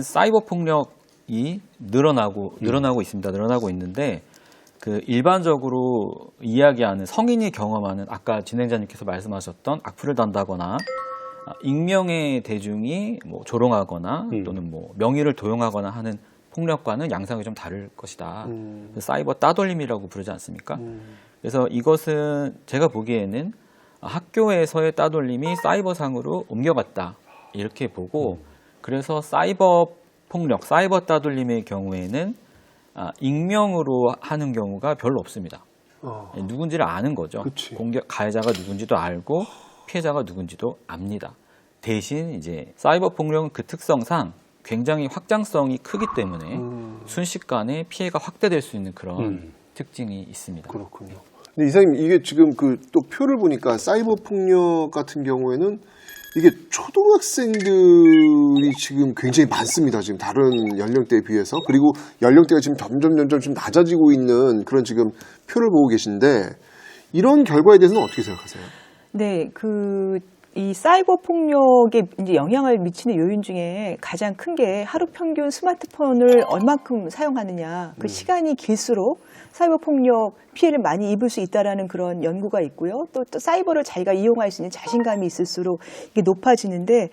사이버 폭력이 늘어나고 있습니다. 늘어나고 있는데 그 일반적으로 이야기하는 성인이 경험하는 아까 진행자님께서 말씀하셨던 악플을 단다거나 익명의 대중이 뭐 조롱하거나 또는 뭐 명의를 도용하거나 하는 폭력과는 양상이 좀 다를 것이다. 사이버 따돌림이라고 부르지 않습니까? 그래서 이것은 제가 보기에는 학교에서의 따돌림이 사이버상으로 옮겨갔다 이렇게 보고 그래서 사이버 폭력, 사이버 따돌림의 경우에는 익명으로 하는 경우가 별로 없습니다. 누군지를 아는 거죠. 가해자가 누군지도 알고 피해자가 누군지도 압니다. 대신 이제 사이버 폭력은 그 특성상 굉장히 확장성이 크기 때문에 순식간에 피해가 확대될 수 있는 그런 특징이 있습니다. 그렇군요. 근데 이사님 이게 지금 그 또 표를 보니까 사이버 폭력 같은 경우에는 이게 초등학생들이 지금 굉장히 많습니다. 지금 다른 연령대에 비해서. 그리고 연령대가 지금 점점 좀 낮아지고 있는 그런 지금 표를 보고 계신데 이런 결과에 대해서는 어떻게 생각하세요? 네, 이 사이버 폭력에 이제 영향을 미치는 요인 중에 가장 큰 게 하루 평균 스마트폰을 얼만큼 사용하느냐. 그 시간이 길수록 사이버 폭력 피해를 많이 입을 수 있다라는 그런 연구가 있고요. 또 사이버를 자기가 이용할 수 있는 자신감이 있을수록 이게 높아지는데,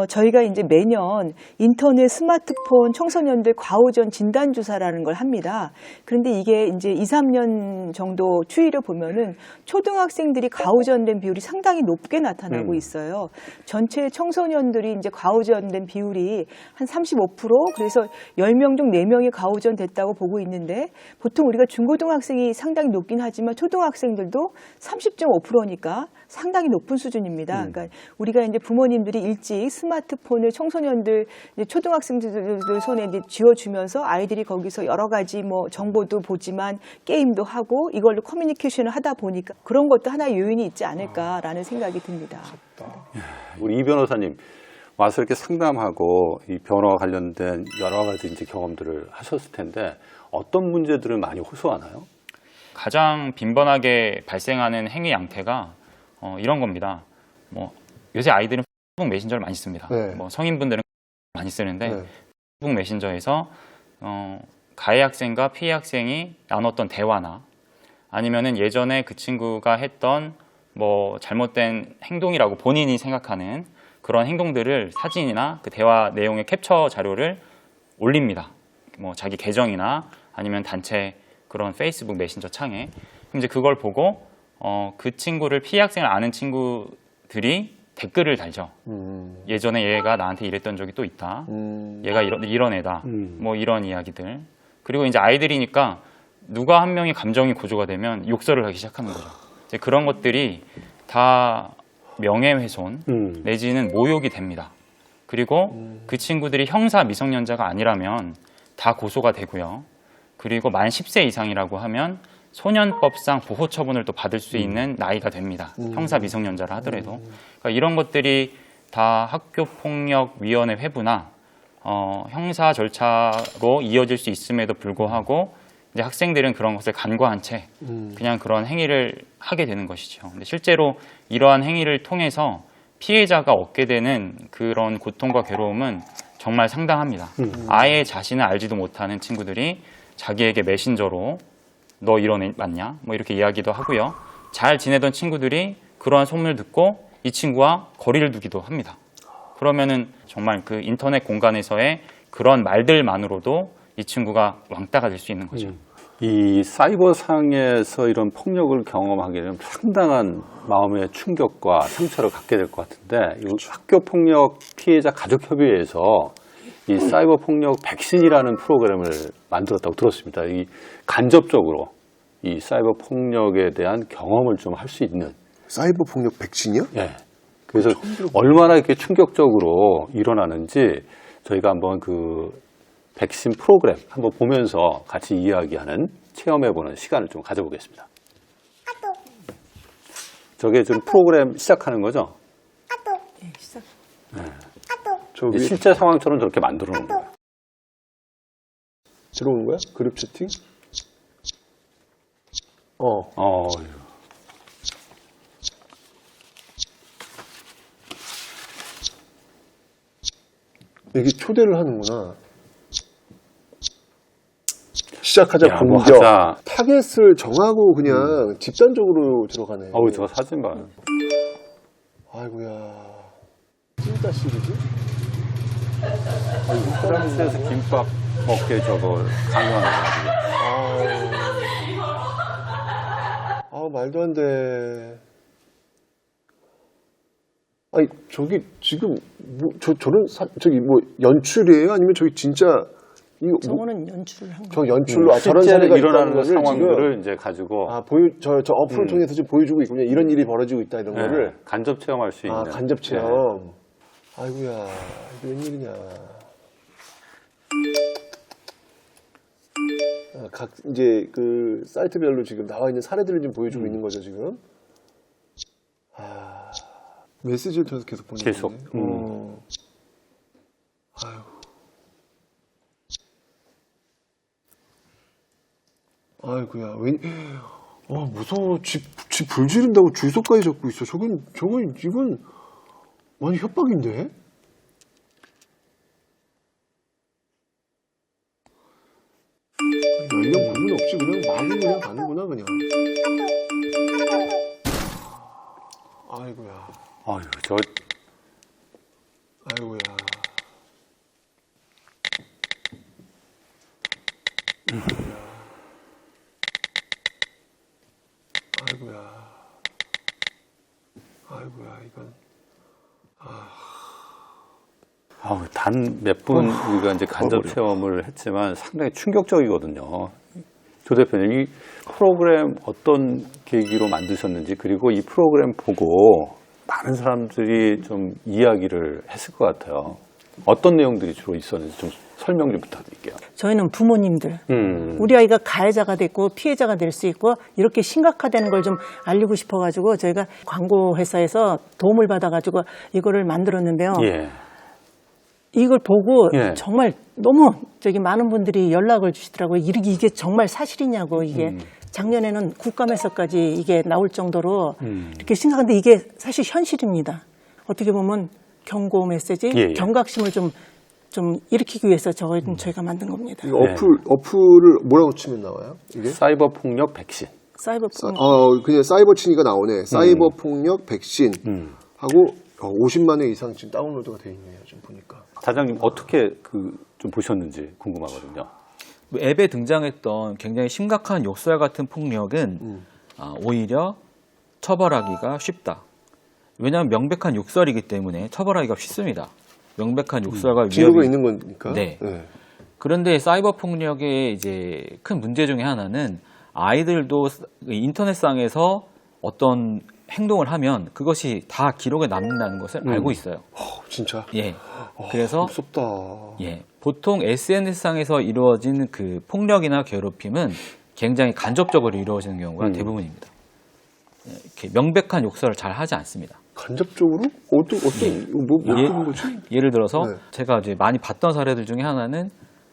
저희가 이제 매년 인터넷 스마트폰 청소년들 과오전 진단 조사라는 걸 합니다. 그런데 이게 이제 2, 3년 정도 추이를 보면은 초등학생들이 과오전된 비율이 상당히 높게 나타나고 있어요. 전체 청소년들이 이제 과오전된 비율이 한 35%, 그래서 10명 중 4명이 과오전 됐다고 보고 있는데, 보통 우리가 중고등학생이 상당히 높긴 하지만 초등학생들도 30.5%니까 상당히 높은 수준입니다. 그러니까 우리가 이제 부모님들이 일찍 스마트폰을 청소년들, 이제 초등학생들 손에 이제 쥐어주면서 아이들이 거기서 여러 가지 뭐 정보도 보지만 게임도 하고 이걸로 커뮤니케이션을 하다 보니까 그런 것도 하나의 요인이 있지 않을까라는 생각이 듭니다. 우리 이 변호사님 와서 이렇게 상담하고 이 변호와 관련된 여러 가지 이제 경험들을 하셨을 텐데 어떤 문제들을 많이 호소하나요? 가장 빈번하게 발생하는 행위 양태가 이런 겁니다. 뭐 요새 아이들은 페이스북 메신저를 많이 씁니다. 네. 뭐 성인분들은 많이 쓰는데 네. 페이스북 메신저에서 가해 학생과 피해 학생이 나눴던 대화나 아니면은 예전에 그 친구가 했던 뭐 잘못된 행동이라고 본인이 생각하는 그런 행동들을 사진이나 그 대화 내용의 캡처 자료를 올립니다. 뭐 자기 계정이나 아니면 단체 그런 페이스북 메신저 창에. 그럼 이제 그걸 보고 그 친구를 피해 학생을 아는 친구들이 댓글을 달죠. 예전에 얘가 나한테 이랬던 적이 또 있다. 얘가 이런 애다. 뭐 이런 이야기들. 그리고 이제 아이들이니까 누가 한 명이 감정이 고조가 되면 욕설을 하기 시작하는 거죠. 이제 그런 것들이 다 명예훼손 내지는 모욕이 됩니다. 그리고 그 친구들이 형사 미성년자가 아니라면 다 고소가 되고요. 그리고 만 10세 이상이라고 하면 소년법상 보호 처분을 또 받을 수 있는 나이가 됩니다. 형사 미성년자라 하더라도. 그러니까 이런 것들이 다 학교폭력위원회 회부나 형사 절차로 이어질 수 있음에도 불구하고 이제 학생들은 그런 것을 간과한 채 그냥 그런 행위를 하게 되는 것이죠. 근데 실제로 이러한 행위를 통해서 피해자가 얻게 되는 그런 고통과 괴로움은 정말 상당합니다. 아예 자신을 알지도 못하는 친구들이 자기에게 메신저로 너 이런 애 맞냐? 뭐 이렇게 이야기도 하고요. 잘 지내던 친구들이 그러한 소문을 듣고 이 친구와 거리를 두기도 합니다. 그러면은 정말 그 인터넷 공간에서의 그런 말들만으로도 이 친구가 왕따가 될 수 있는 거죠. 이 사이버상에서 이런 폭력을 경험하게 되면 상당한 마음의 충격과 상처를 갖게 될 것 같은데 이 학교폭력 피해자 가족협의회에서 이 사이버 폭력 백신이라는 프로그램을 만들었다고 들었습니다. 이 간접적으로 이 사이버 폭력에 대한 경험을 좀 할 수 있는 사이버 폭력 백신이요? 네. 그래서 얼마나 이렇게 충격적으로 일어나는지 저희가 한번 그 백신 프로그램 한번 보면서 같이 이야기하는 체험해보는 시간을 좀 가져보겠습니다. 저게 지금 프로그램 시작하는 거죠? 네, 시작. 네. 저기 실제 상황처럼 저렇게 만들어 놓은 거예요. 들어오는 거야? 그룹 채팅? 이게 초대를 하는구나. 시작하자 야, 뭐 공격. 하자. 타겟을 정하고 그냥 집단적으로 들어가네. 어우, 저 사진 봐. 아이고야. 찐따 시리즈? 프랑스에서 김밥 먹게 저거 강요하는 거야. 말도 안 돼. 아니, 저기 지금 저런 저기 뭐 연출이에요? 아니면 저기 진짜 이거 뭐, 저거는 연출을 한 저 거예요. 연출로 저런 실제로 사례가 일어나는 있다는 거를 상황들을 지금 이제 가지고 저 어플을 통해서 지금 보여주고 있군요. 이런 일이 벌어지고 있다 이런 네, 거를. 간접 체험할 수 있는. 간접 체험. 아이고야, 이게 웬일이냐. 각 이제 그 사이트별로 지금 나와 있는 사례들을 지금 보여주고 있는 거죠 지금. 메시지를 통해서 계속 보내는 계속. 거네. 아이고야, 무서워. 집 불 지른다고 주소까지 적고 있어. 이건 많이 협박인데? 연령 구분 없이 그냥 막으로 그냥 가는구나, 그냥. 아이고야, 아유, 저 아이고야. 아이고야, 이건. 단 몇 분 우리가 이제 간접 체험을 했지만 상당히 충격적이거든요. 조 대표님, 이 프로그램 어떤 계기로 만드셨는지, 그리고 이 프로그램 보고 많은 사람들이 좀 이야기를 했을 것 같아요. 어떤 내용들이 주로 있었는지 좀 설명 좀 부탁드릴게요. 저희는 부모님들, 우리 아이가 가해자가 됐고 피해자가 될 수 있고 이렇게 심각하다는 걸 좀 알리고 싶어가지고 저희가 광고 회사에서 도움을 받아가지고 이거를 만들었는데요. 예. 이걸 보고 예. 정말 너무 많은 분들이 연락을 주시더라고요. 이게 정말 사실이냐고. 이게 작년에는 국감에서까지 이게 나올 정도로 이렇게 심각한데 이게 사실 현실입니다. 어떻게 보면 경고 메시지, 예. 경각심을 좀 일으키기 위해서 저희가 만든 겁니다. 이거 어플을 뭐라고 치면 나와요? 이게? 사이버 폭력 백신. 사이버 그냥 사이버 친이가 나오네. 사이버 폭력 백신 하고 50만 회 이상 지금 다운로드가 돼 있네요. 지금 보니까. 사장님 어떻게 좀 보셨는지 궁금하거든요. 앱에 등장했던 굉장히 심각한 욕설 같은 폭력은 오히려 처벌하기가 쉽다. 왜냐하면 명백한 욕설이기 때문에 처벌하기가 쉽습니다. 명백한 욕설과 기록가 위협이 있는 거니까. 네. 그런데 사이버 폭력의 이제 큰 문제 중에 하나는 아이들도 인터넷상에서 어떤 행동을 하면 그것이 다 기록에 남는다는 것을 알고 있어요. 진짜? 예. 그래서 무섭다. 예. 보통 SNS상에서 이루어진 그 폭력이나 괴롭힘은 굉장히 간접적으로 이루어지는 경우가 대부분입니다. 이렇게 명백한 욕설을 잘 하지 않습니다. 간접적으로? 어떤 거지? 예를 들어서 네. 제가 이제 많이 봤던 사례들 중에 하나는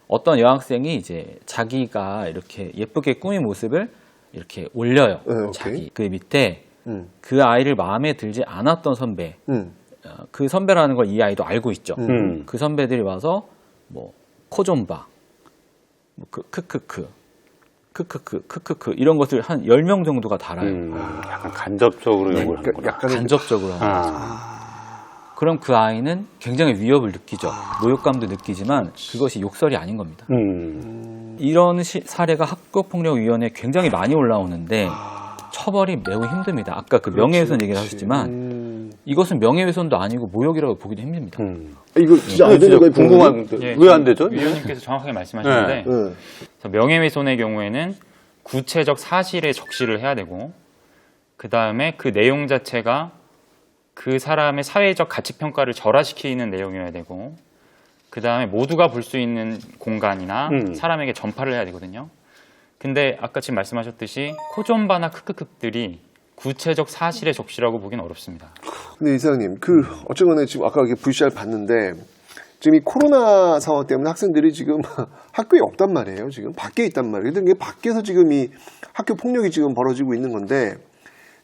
어떤 여학생이 이제 자기가 이렇게 예쁘게 꾸민 모습을 이렇게 올려요. 네, 오케이. 자기 그 밑에 그 아이를 마음에 들지 않았던 선배, 그 선배라는 걸 이 아이도 알고 있죠. 그 선배들이 와서 뭐 코 좀 봐, 뭐 크크크 이런 것들 한 10명 정도가 달아요. 약간 간접적으로 욕을 하는구나. 간접적으로 하는 거죠. 그럼 그 아이는 굉장히 위협을 느끼죠. 모욕감도 느끼지만 그것이 욕설이 아닌 겁니다. 이런 사례가 학교폭력위원회에 굉장히 많이 올라오는데 처벌이 매우 힘듭니다. 아까 그 명예훼손 얘기를 하셨지만 이것은 명예훼손도 아니고 모욕이라고 보기도 힘듭니다. 이거 진짜 안 되는 거예요? 궁금한데 예, 왜 안 되죠? 위원님께서 정확하게 말씀하셨는데 그래서 명예훼손의 경우에는 구체적 사실에 적시를 해야 되고 그 다음에 그 내용 자체가 그 사람의 사회적 가치평가를 절하시키는 내용이어야 되고 그 다음에 모두가 볼 수 있는 공간이나 사람에게 전파를 해야 되거든요. 근데 아까 지금 말씀하셨듯이 코존바나 크크크들이 구체적 사실의 적시라고 보기는 어렵습니다. 근데 이사장님, 어쨌거나 지금 아까 이렇게 VCR 봤는데 지금 이 코로나 상황 때문에 학생들이 지금 학교에 없단 말이에요. 지금 밖에 있단 말이에요. 근데 이게 밖에서 지금 이 학교 폭력이 지금 벌어지고 있는 건데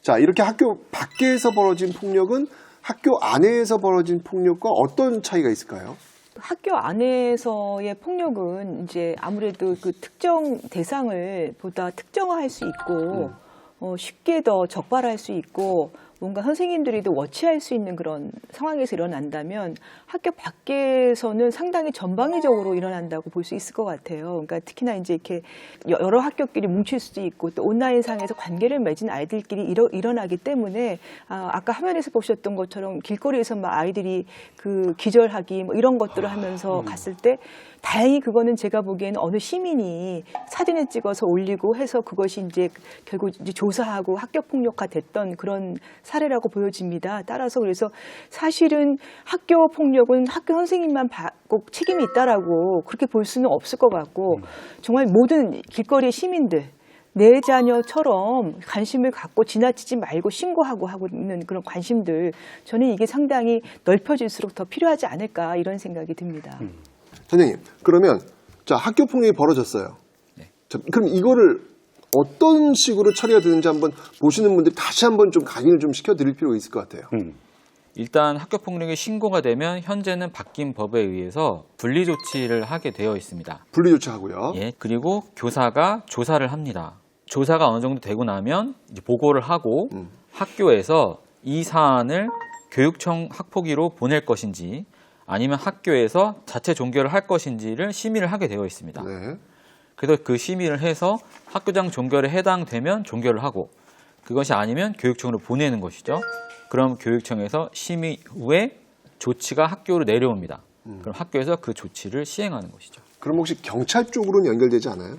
자, 이렇게 학교 밖에서 벌어진 폭력은 학교 안에서 벌어진 폭력과 어떤 차이가 있을까요? 학교 안에서의 폭력은 이제 아무래도 그 특정 대상을 보다 특정화할 수 있고 쉽게 더 적발할 수 있고 뭔가 선생님들이 더 워치할 수 있는 그런 상황에서 일어난다면 학교 밖에서는 상당히 전방위적으로 일어난다고 볼 수 있을 것 같아요. 그러니까 특히나 이제 이렇게 여러 학교끼리 뭉칠 수도 있고 또 온라인상에서 관계를 맺은 아이들끼리 일어나기 때문에 아까 화면에서 보셨던 것처럼 길거리에서 막 아이들이 그 기절하기 뭐 이런 것들을 하면서 갔을 때 다행히 그거는 제가 보기에는 어느 시민이 사진을 찍어서 올리고 해서 그것이 이제 결국 이제 조사하고 학교 폭력화 됐던 그런 사례라고 보여집니다. 따라서 그래서 사실은 학교 폭력은 학교 선생님만 꼭 책임이 있다라고 그렇게 볼 수는 없을 것 같고 정말 모든 길거리의 시민들 내 자녀처럼 관심을 갖고 지나치지 말고 신고하고 하고 있는 그런 관심들 저는 이게 상당히 넓혀질수록 더 필요하지 않을까 이런 생각이 듭니다. 선생님, 그러면 자 학교 폭력이 벌어졌어요. 네. 자, 그럼 이거를 어떤 식으로 처리가 되는지 한번 보시는 분들이 다시 한번 좀 각인을 좀 시켜드릴 필요가 있을 것 같아요. 일단 학교 폭력이 신고가 되면 현재는 바뀐 법에 의해서 분리 조치를 하게 되어 있습니다. 분리 조치하고요. 예, 그리고 교사가 조사를 합니다. 조사가 어느 정도 되고 나면 이제 보고를 하고 학교에서 이 사안을 교육청 학폭위로 보낼 것인지 아니면 학교에서 자체 종결을 할 것인지를 심의를 하게 되어 있습니다. 네. 그래서 그 심의를 해서 학교장 종결에 해당되면 종결을 하고 그것이 아니면 교육청으로 보내는 것이죠. 그럼 교육청에서 심의 후에 조치가 학교로 내려옵니다. 그럼 학교에서 그 조치를 시행하는 것이죠. 그럼 혹시 경찰 쪽으로는 연결되지 않아요?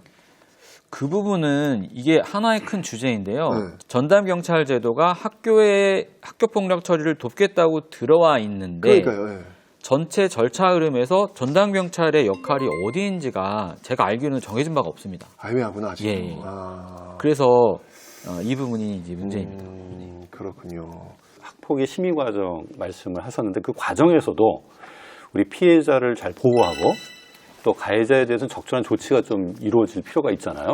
그 부분은 이게 하나의 큰 주제인데요. 네. 전담경찰 제도가 학교의 학교폭력 처리를 돕겠다고 들어와 있는데 그러니까요. 예. 전체 절차 흐름에서 전담경찰의 역할이 어디인지가 제가 알기로는 정해진 바가 없습니다. 애매하구나 아직. 예. 아, 그래서 이 부분이 이제 문제입니다. 그렇군요. 학폭위 심의 과정 말씀을 하셨는데 그 과정에서도 우리 피해자를 잘 보호하고 또 가해자에 대해서는 적절한 조치가 좀 이루어질 필요가 있잖아요.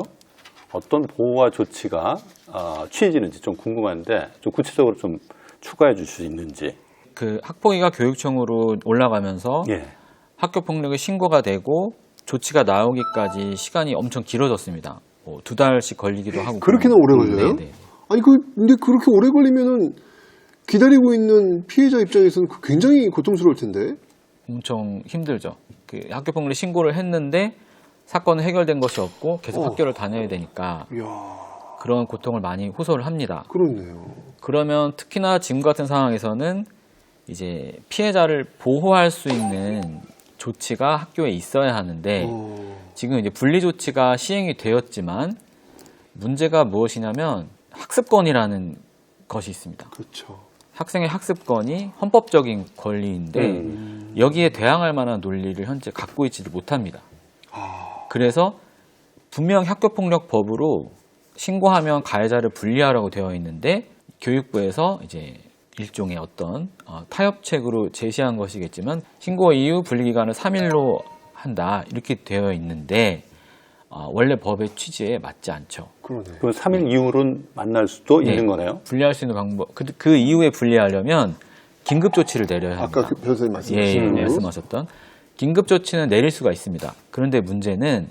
어떤 보호와 조치가 취해지는지 좀 궁금한데 좀 구체적으로 좀 추가해 주실 수 있는지. 그 학폭위가 교육청으로 올라가면서 예. 학교 폭력이 신고가 되고 조치가 나오기까지 시간이 엄청 길어졌습니다. 뭐 2달씩 걸리기도 하고. 그렇게나 오래 걸려요? 네네. 아니 근데 그렇게 오래 걸리면은 기다리고 있는 피해자 입장에서는 굉장히 고통스러울 텐데. 엄청 힘들죠. 그 학교 폭력 신고를 했는데 사건은 해결된 것이 없고 계속 학교를 다녀야 되니까 이야, 그런 고통을 많이 호소를 합니다. 그렇네요. 그러면 특히나 지금 같은 상황에서는 이제 피해자를 보호할 수 있는 조치가 학교에 있어야 하는데 지금 이제 분리 조치가 시행이 되었지만 문제가 무엇이냐면 학습권이라는 것이 있습니다. 그렇죠. 학생의 학습권이 헌법적인 권리인데 여기에 대항할 만한 논리를 현재 갖고 있지를 못합니다. 그래서 분명 학교폭력법으로 신고하면 가해자를 분리하라고 되어 있는데 교육부에서 이제 일종의 어떤 타협책으로 제시한 것이겠지만 신고 이후 분리기간을 3일로 한다 이렇게 되어 있는데 원래 법의 취지에 맞지 않죠. 그러네. 그 3일 이후로는 만날 수도 있는 거네요. 분리할 수 있는 방법 그 이후에 분리하려면 긴급 조치를 내려야 합니다. 아까 그 변호사님 예, 말씀하신 말씀하셨던 긴급 조치는 내릴 수가 있습니다. 그런데 문제는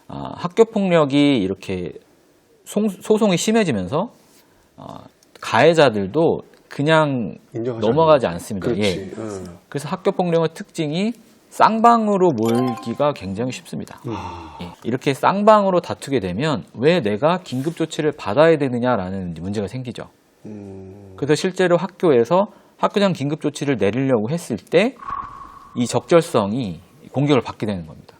학교 폭력이 이렇게 소송이 심해지면서 가해자들도 그냥 인정하지 넘어가지 않습니다. 그렇지. 예. 그래서 학교 폭력의 특징이 쌍방으로 몰기가 굉장히 쉽습니다. 예. 이렇게 쌍방으로 다투게 되면 왜 내가 긴급 조치를 받아야 되느냐라는 문제가 생기죠. 그래서 실제로 학교에서 학교장 긴급 조치를 내리려고 했을 때 이 적절성이 공격을 받게 되는 겁니다.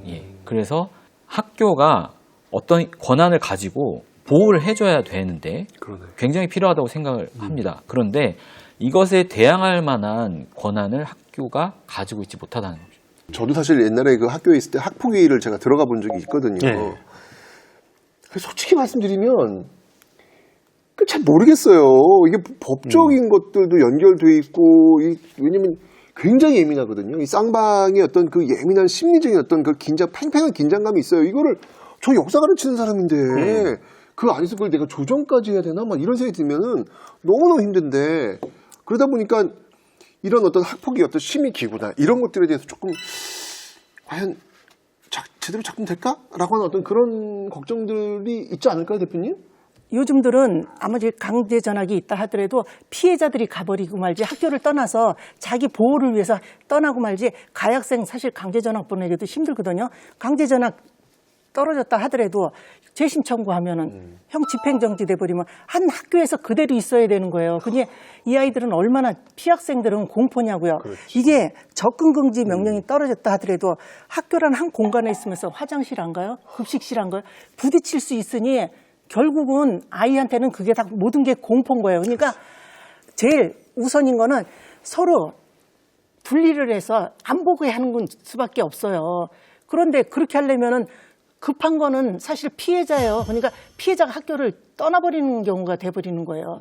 예. 그래서 학교가 어떤 권한을 가지고 보호를 해줘야 되는데 그러네. 굉장히 필요하다고 생각을 합니다. 그런데 이것에 대항할 만한 권한을 학교가 가지고 있지 못하다는 거죠. 저도 사실 옛날에 그 학교에 있을 때 학폭위를 제가 들어가 본 적이 있거든요. 예. 솔직히 말씀드리면 잘 모르겠어요. 이게 법적인 것들도 연결돼 있고 왜냐면 굉장히 예민하거든요. 이 쌍방의 어떤 그 예민한 심리적인 어떤 그 팽팽한 긴장감이 있어요. 이거를 저 역사 가르치는 사람인데 그 안에서 그걸 내가 조정까지 해야 되나 막 이런 생각이 들면은 너무너무 힘든데 그러다 보니까 이런 어떤 학폭의 어떤 심의 기구나 이런 것들에 대해서 조금 과연 제대로 작동될까라고 하는 어떤 그런 걱정들이 있지 않을까요, 대표님? 요즘들은 아무리 강제 전학이 있다 하더라도 피해자들이 가버리고 말지 학교를 떠나서 자기 보호를 위해서 떠나고 말지 가해학생 사실 강제 전학 보내기도 힘들거든요. 강제 전학 떨어졌다 하더라도 재심 청구하면은 형 집행정지 돼버리면 한 학교에서 그대로 있어야 되는 거예요. 근데 이 아이들은 얼마나 피학생들은 공포냐고요. 이게 접근금지 명령이 떨어졌다 하더라도 학교란 한 공간에 있으면서 화장실 안 가요? 급식실 안 가요? 부딪힐 수 있으니 결국은 아이한테는 그게 다 모든 게 공포인 거예요. 그러니까 제일 우선인 거는 서로 분리를 해서 안 보게 하는 건 수밖에 없어요. 그런데 그렇게 하려면은 급한 거는 사실 피해자예요. 그러니까 피해자가 학교를 떠나버리는 경우가 돼버리는 거예요.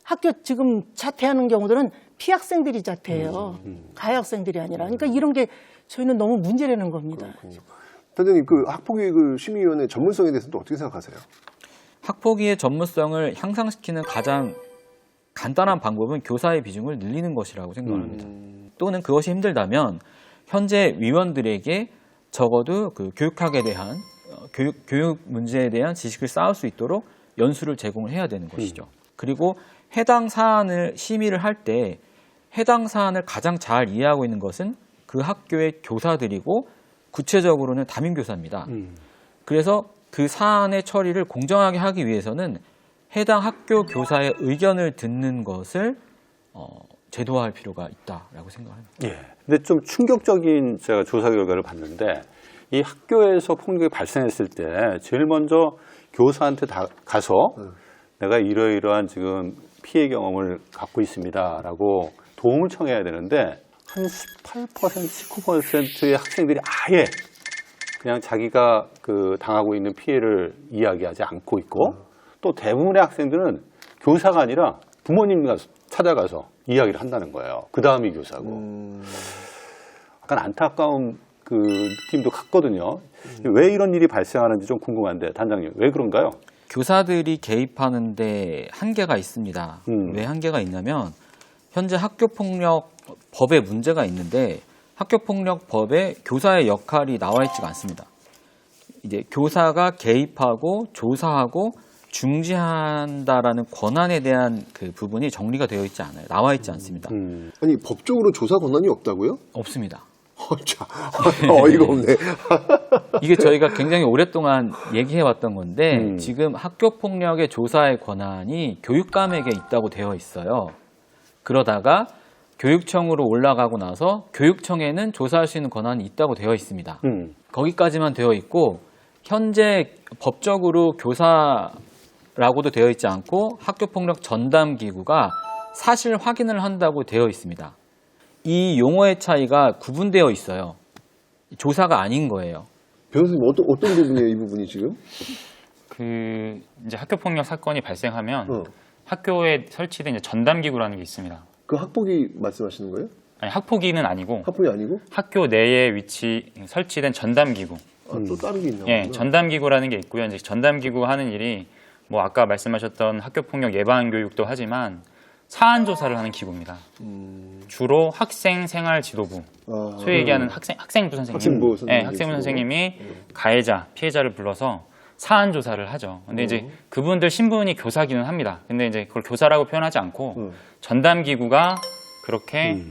학교 지금 자퇴하는 경우들은 피학생들이 자퇴해요. 가해학생들이 아니라. 그러니까 이런 게 저희는 너무 문제라는 겁니다. 단장님, 그 학폭위 그 심의위원회 전문성에 대해서는 또 어떻게 생각하세요? 학폭위의 전문성을 향상시키는 가장 간단한 방법은 교사의 비중을 늘리는 것이라고 생각합니다. 또는 그것이 힘들다면 현재 위원들에게 적어도 그 교육학에 대한 교육 문제에 대한 지식을 쌓을 수 있도록 연수를 제공을 해야 되는 것이죠. 그리고 해당 사안을 심의를 할 때 해당 사안을 가장 잘 이해하고 있는 것은 그 학교의 교사들이고 구체적으로는 담임교사입니다. 그래서 그 사안의 처리를 공정하게 하기 위해서는 해당 학교 교사의 의견을 듣는 것을 제도화할 필요가 있다라고 생각합니다. 예. 근데 좀 충격적인 제가 조사 결과를 봤는데 이 학교에서 폭력이 발생했을 때 제일 먼저 교사한테 가서 내가 이러이러한 지금 피해 경험을 갖고 있습니다라고 도움을 청해야 되는데 한 18%, 19%의 학생들이 아예 그냥 자기가 그 당하고 있는 피해를 이야기하지 않고 있고 또 대부분의 학생들은 교사가 아니라 부모님과 찾아가서 이야기를 한다는 거예요. 그 다음이 교사고. 약간 안타까운 그 느낌도 같거든요. 왜 이런 일이 발생하는지 좀 궁금한데 단장님 왜 그런가요? 교사들이 개입하는데 한계가 있습니다. 왜 한계가 있냐면 현재 학교폭력법에 문제가 있는데 학교폭력법에 교사의 역할이 나와 있지가 않습니다. 이제 교사가 개입하고 조사하고 중지한다라는 권한에 대한 그 부분이 정리가 되어 있지 않아요. 나와 있지 않습니다. 아니, 법적으로 조사 권한이 없다고요? 없습니다. 자, 어이가 없네. 이게 저희가 굉장히 오랫동안 얘기해왔던 건데 지금 학교폭력의 조사의 권한이 교육감에게 있다고 되어 있어요. 그러다가 교육청으로 올라가고 나서 교육청에는 조사할 수 있는 권한이 있다고 되어 있습니다. 거기까지만 되어 있고 현재 법적으로 교사라고도 되어 있지 않고 학교폭력 전담기구가 사실 확인을 한다고 되어 있습니다. 이 용어의 차이가 구분되어 있어요. 조사가 아닌 거예요. 변호사님, 어떤 부분이에요, 이 부분이 지금? 그 이제 학교폭력 사건이 발생하면 학교에 설치된 이제 전담기구라는 게 있습니다. 그 학폭위 말씀하시는 거예요? 아니, 학폭위는 아니고 학폭이 아니고? 학교 내에 설치된 전담기구. 또 다른 게 있나 예, 보구나. 전담기구라는 게 있고요. 이제 전담기구가 하는 일이 뭐 아까 말씀하셨던 학교폭력 예방 교육도 하지만 사안 조사를 하는 기구입니다. 주로 학생 생활 지도부, 소위 얘기하는 학생부 선생님, 학생부 선생님, 네, 학생부 선생님이 가해자, 피해자를 불러서 사안 조사를 하죠. 근데 이제 그분들 신분이 교사기는 합니다. 근데 이제 그걸 교사라고 표현하지 않고 전담기구가 그렇게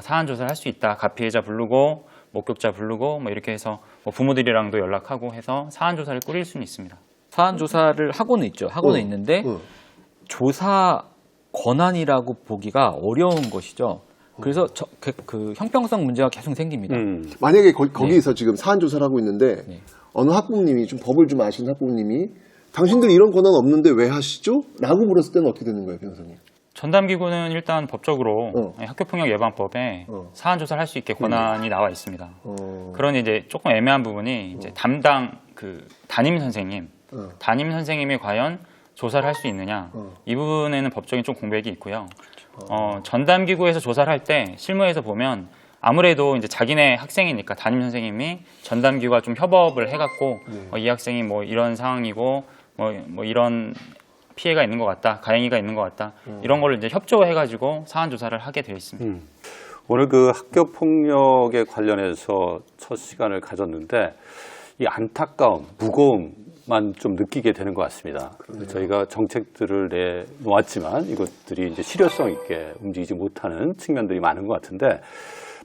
사안 조사를 할 수 있다. 가피해자 부르고 목격자 부르고 뭐 이렇게 해서 뭐 부모들이랑도 연락하고 해서 사안 조사를 꾸릴 수는 있습니다. 사안 조사를 하고는 있죠. 하고는 있는데 조사 권한이라고 보기가 어려운 것이죠. 그래서 그 형평성 문제가 계속 생깁니다. 만약에 거기서 지금 사안 조사를 하고 있는데 어느 학부모님이 좀 법을 좀 아시는 학부모님이 당신들 이런 권한 없는데 왜 하시죠? 라고 물었을 때는 어떻게 되는 거예요, 변호사님? 전담기구는 일단 법적으로 학교폭력 예방법에 사안 조사를 할 수 있게 권한이 나와 있습니다. 그런 이제 조금 애매한 부분이 이제 담당 그 담임 선생님이 과연 조사를 할 수 있느냐 이 부분에는 법적인 좀 공백이 있고요. 전담기구에서 조사를 할 때 실무에서 보면 아무래도 이제 자기네 학생이니까 담임 선생님이 전담기구와 좀 협업을 해갖고 이 학생이 뭐 이런 상황이고 뭐 이런 피해가 있는 것 같다, 가해가 있는 것 같다 이런 걸로 이제 협조해가지고 사안 조사를 하게 되어 있습니다. 오늘 그 학교 폭력에 관련해서 첫 시간을 가졌는데 이 안타까움, 무거움만 좀 느끼게 되는 것 같습니다. 저희가 정책들을 내놓았지만 이것들이 이제 실효성 있게 움직이지 못하는 측면들이 많은 것 같은데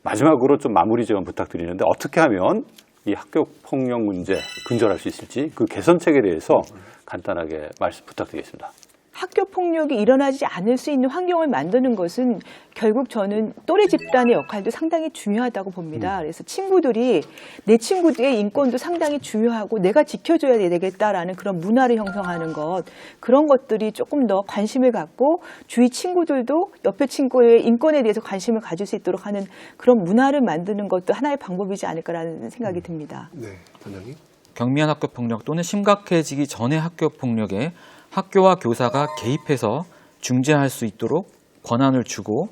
마지막으로 좀 마무리 좀 부탁드리는데 어떻게 하면 이 학교 폭력 문제 근절할 수 있을지 그 개선책에 대해서 간단하게 말씀 부탁드리겠습니다. 학교 폭력이 일어나지 않을 수 있는 환경을 만드는 것은 결국 저는 또래 집단의 역할도 상당히 중요하다고 봅니다. 그래서 친구들이 내 친구들의 인권도 상당히 중요하고 내가 지켜줘야 되겠다라는 그런 문화를 형성하는 것, 그런 것들이 조금 더 관심을 갖고 주위 친구들도 옆에 친구의 인권에 대해서 관심을 가질 수 있도록 하는 그런 문화를 만드는 것도 하나의 방법이지 않을까라는 생각이 듭니다. 네, 단장님. 경미한 학교 폭력 또는 심각해지기 전의 학교 폭력에 학교와 교사가 개입해서 중재할 수 있도록 권한을 주고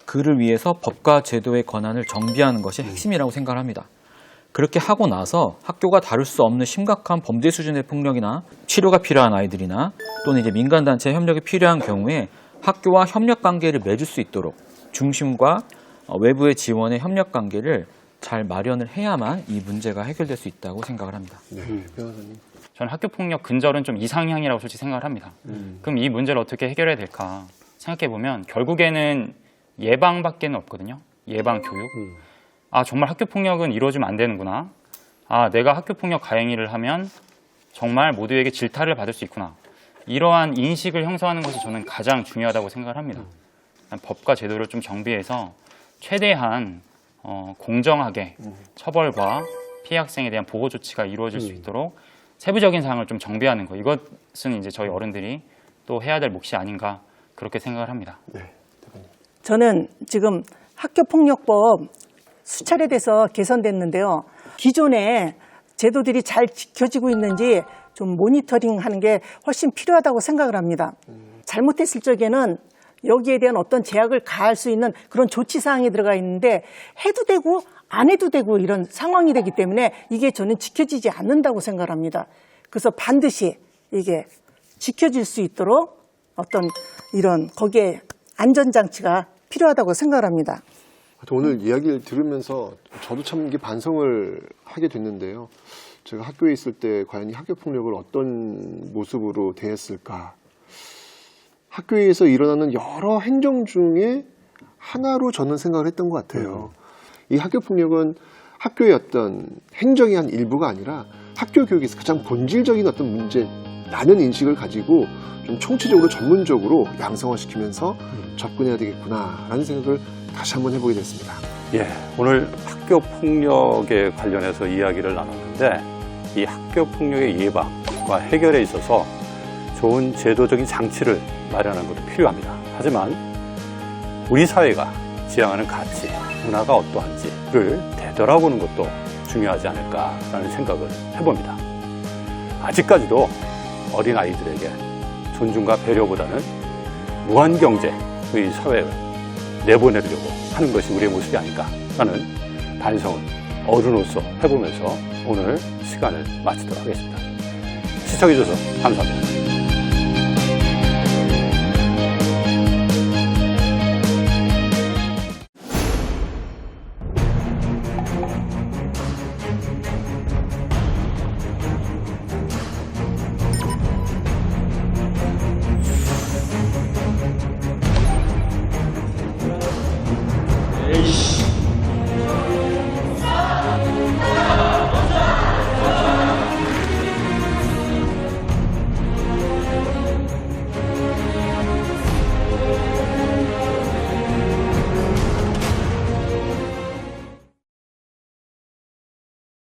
그를 위해서 법과 제도의 권한을 정비하는 것이 핵심이라고 생각합니다. 그렇게 하고 나서 학교가 다룰 수 없는 심각한 범죄 수준의 폭력이나 치료가 필요한 아이들이나 또는 이제 민간단체 협력이 필요한 경우에 학교와 협력 관계를 맺을 수 있도록 중심과 외부의 지원의 협력 관계를 잘 마련을 해야만 이 문제가 해결될 수 있다고 생각을 합니다. 네, 변호사님. 저는 학교폭력 근절은 좀 이상향이라고 솔직히 생각을 합니다. 그럼 이 문제를 어떻게 해결해야 될까 생각해보면 결국에는 예방밖에는 없거든요. 예방 교육. 아, 정말 학교폭력은 이루어지면 안 되는구나. 아, 내가 학교폭력 가해행위를 하면 정말 모두에게 질타를 받을 수 있구나. 이러한 인식을 형성하는 것이 저는 가장 중요하다고 생각을 합니다. 법과 제도를 좀 정비해서 최대한 공정하게 처벌과 피해 학생에 대한 보호 조치가 이루어질 수 있도록 세부적인 사항을 좀 정비하는 거, 이것은 이제 저희 어른들이 또 해야 될 몫이 아닌가 그렇게 생각을 합니다. 네. 저는 지금 학교폭력법 수차례 돼서 개선됐는데요. 기존의 제도들이 잘 지켜지고 있는지 좀 모니터링하는 게 훨씬 필요하다고 생각을 합니다. 잘못했을 적에는 여기에 대한 어떤 제약을 가할 수 있는 그런 조치사항이 들어가 있는데 해도 되고 안 해도 되고 이런 상황이 되기 때문에 이게 저는 지켜지지 않는다고 생각을 합니다. 그래서 반드시 이게 지켜질 수 있도록 어떤 이런 거기에 안전장치가 필요하다고 생각을 합니다. 오늘 이야기를 들으면서 저도 참 이게 반성을 하게 됐는데요. 제가 학교에 있을 때 과연 이 학교 폭력을 어떤 모습으로 대했을까? 학교에서 일어나는 여러 행정 중에 하나로 저는 생각을 했던 것 같아요. 이 학교 폭력은 학교의 어떤 행정의 한 일부가 아니라 학교 교육에서 가장 본질적인 어떤 문제라는 인식을 가지고 좀 총체적으로 전문적으로 양성화시키면서 접근해야 되겠구나라는 생각을 다시 한번 해보게 됐습니다. 예, 오늘 학교 폭력에 관련해서 이야기를 나눴는데 이 학교 폭력의 예방과 해결에 있어서 좋은 제도적인 장치를 마련하는 것도 필요합니다. 하지만 우리 사회가 지향하는 가치, 문화가 어떠한지를 되돌아보는 것도 중요하지 않을까라는 생각을 해봅니다. 아직까지도 어린 아이들에게 존중과 배려보다는 무한경제의 사회를 내보내려고 하는 것이 우리의 모습이 아닌가라는 반성을 어른으로서 해보면서 오늘 시간을 마치도록 하겠습니다. 시청해주셔서 감사합니다.